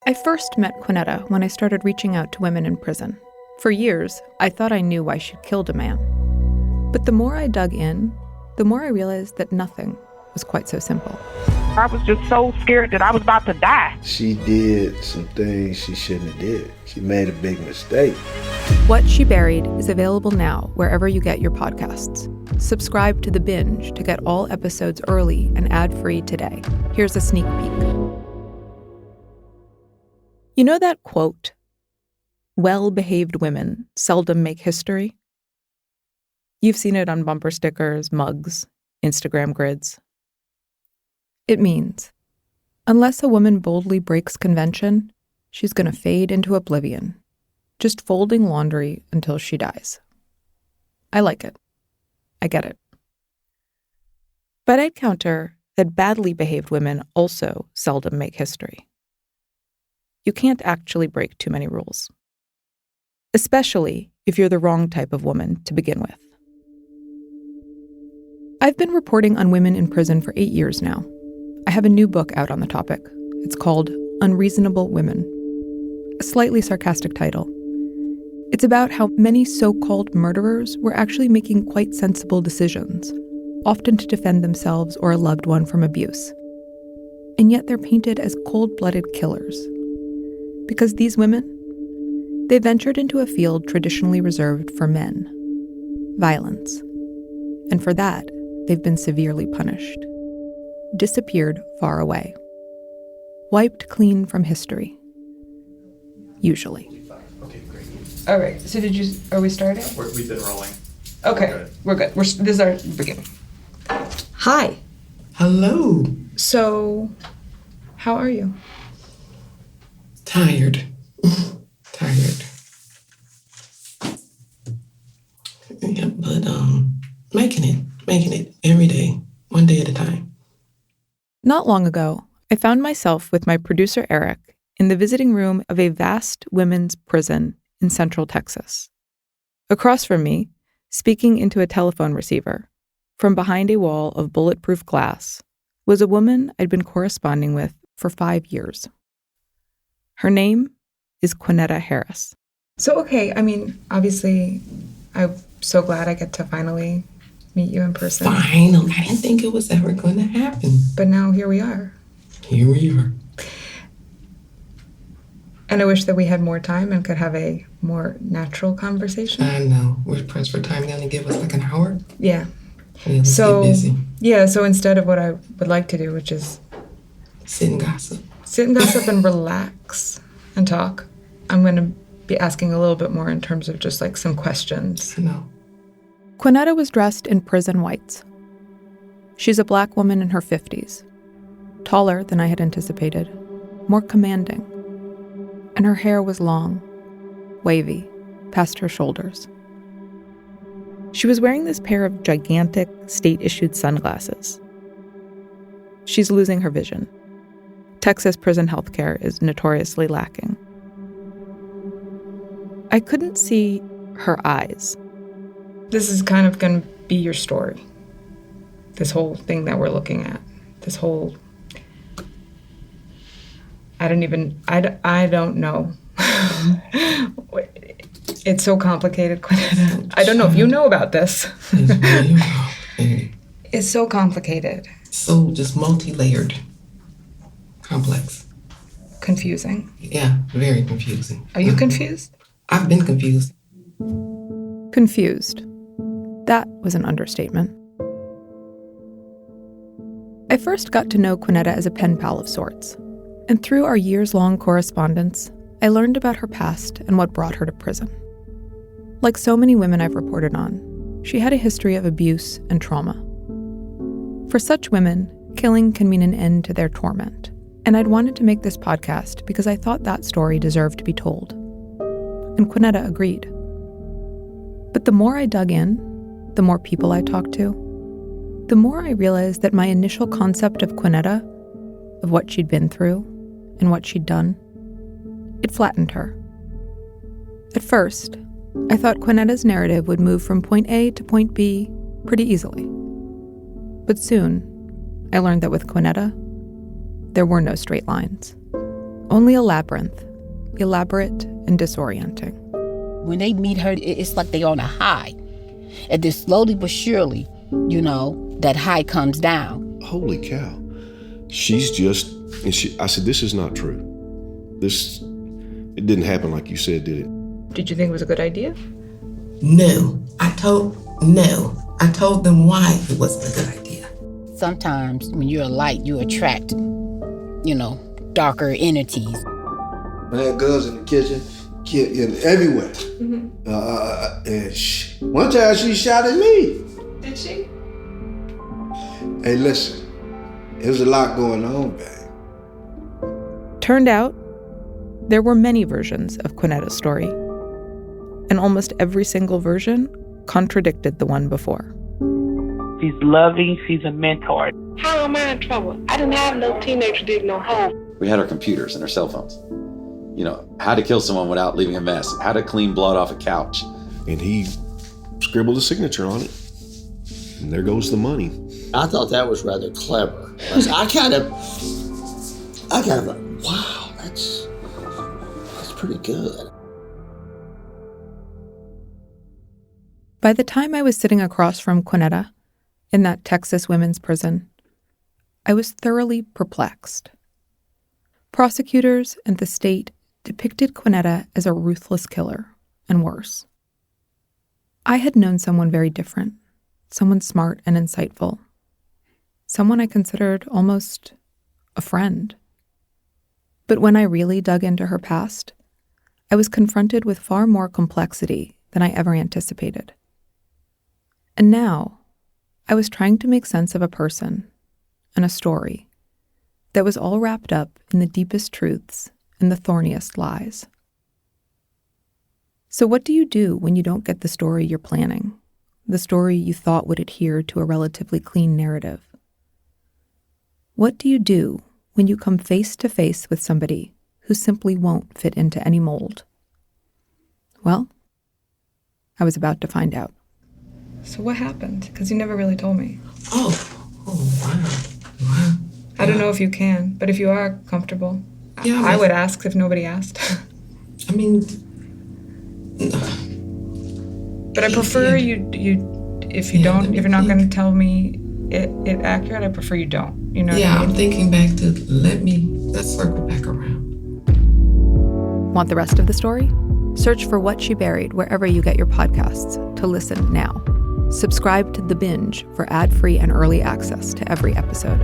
I first met Kwaneta when I started reaching out to women in prison. For years, I thought I knew why she'd killed a man. But the more I dug in, the more I realized that nothing was quite so simple. I was just so scared that I was about to die. She did some things she shouldn't have did. She made a big mistake. What She Buried is available now wherever you get your podcasts. Subscribe to The Binge to get all episodes early and ad-free today. Here's a sneak peek. You know that quote, "Well-behaved women seldom make history"? You've seen it on bumper stickers, mugs, Instagram grids. It means, unless a woman boldly breaks convention, she's going to fade into oblivion, just folding laundry until she dies. I like it. I get it. But I'd counter that badly behaved women also seldom make history. You can't actually break too many rules, especially if you're the wrong type of woman to begin with. I've been reporting on women in prison for 8 years now. I have a new book out on the topic. It's called Unreasonable Women, a slightly sarcastic title. It's about how many so-called murderers were actually making quite sensible decisions, often to defend themselves or a loved one from abuse. And yet they're painted as cold-blooded killers. Because these women, they ventured into a field traditionally reserved for men, violence. And for that, they've been severely punished. Disappeared far away. Wiped clean from history. Usually. Okay, great. All right, so are we starting? We've been rolling. Okay, we're good. This is our beginning. Hi. Hello. So, how are you? Tired. Tired. Yeah, but making it every day, one day at a time. Not long ago, I found myself with my producer Eric in the visiting room of a vast women's prison in Central Texas. Across from me, speaking into a telephone receiver, from behind a wall of bulletproof glass, was a woman I'd been corresponding with for 5 years. Her name is Kwaneta Harris. So, okay, obviously, I'm so glad I get to finally meet you in person. Finally. I didn't think it was ever going to happen. But now here we are. Here we are. And I wish that we had more time and could have a more natural conversation. I know. We're pressed for time. They only give us like an hour. Yeah. Let's get busy. Yeah, so instead of what I would like to do, which is sit and gossip and relax and talk, I'm going to be asking a little bit more in terms of just like some questions. I know. Kwaneta was dressed in prison whites. She's a Black woman in her 50s, taller than I had anticipated, more commanding. And her hair was long, wavy, past her shoulders. She was wearing this pair of gigantic, state-issued sunglasses. She's losing her vision. Texas prison healthcare is notoriously lacking. I couldn't see her eyes. This is kind of going to be your story. This whole thing that we're looking at. This whole... I don't know. It's so complicated, Kwaneta. I don't know if you know about this. It's so complicated. So just multi-layered. Complex. Confusing. Yeah, very confusing. Are you confused? I've been confused. Confused. That was an understatement. I first got to know Kwaneta as a pen pal of sorts. And through our years-long correspondence, I learned about her past and what brought her to prison. Like so many women I've reported on, she had a history of abuse and trauma. For such women, killing can mean an end to their torment. And I'd wanted to make this podcast because I thought that story deserved to be told. And Kwaneta agreed. But the more I dug in, the more people I talked to, the more I realized that my initial concept of Kwaneta, of what she'd been through and what she'd done, it flattened her. At first, I thought Kwaneta's narrative would move from point A to point B pretty easily. But soon, I learned that with Kwaneta, there were no straight lines. Only a labyrinth, elaborate and disorienting. When they meet her, it's like they're on a high. And then slowly but surely, that high comes down. Holy cow. She's just, I said, this is not true. It didn't happen like you said, did it? Did you think it was a good idea? No. I told them why it wasn't a good idea. Sometimes when you're a light, you attract, darker entities. I had girls in the kitchen, everywhere. And one time she shot at me. Did she? Hey, listen, there's a lot going on, babe. Turned out, there were many versions of Kwaneta's story, and almost every single version contradicted the one before. She's loving, she's a mentor. How am I in trouble? I didn't have no teenager dig no hole. We had our computers and our cell phones. How to kill someone without leaving a mess, how to clean blood off a couch. And he scribbled a signature on it. And there goes the money. I thought that was rather clever. I kind of like, wow, that's pretty good. By the time I was sitting across from Kwaneta in that Texas women's prison, I was thoroughly perplexed. Prosecutors and the state depicted Kwaneta as a ruthless killer, and worse. I had known someone very different, someone smart and insightful, someone I considered almost a friend. But when I really dug into her past, I was confronted with far more complexity than I ever anticipated. And now, I was trying to make sense of a person and a story that was all wrapped up in the deepest truths and the thorniest lies. So what do you do when you don't get the story you're planning, the story you thought would adhere to a relatively clean narrative? What do you do when you come face to face with somebody who simply won't fit into any mold? Well, I was about to find out. So what happened? Because you never really told me. Oh, wow. I don't know if you can, but if you are comfortable, Yeah, I would ask if nobody asked. I mean, but I prefer you if you're not going to tell me it accurate, I prefer you don't. You know what I mean? I'm thinking back to let's circle back around. Want the rest of the story? Search for What She Buried wherever you get your podcasts to listen now. Subscribe to The Binge for ad-free and early access to every episode.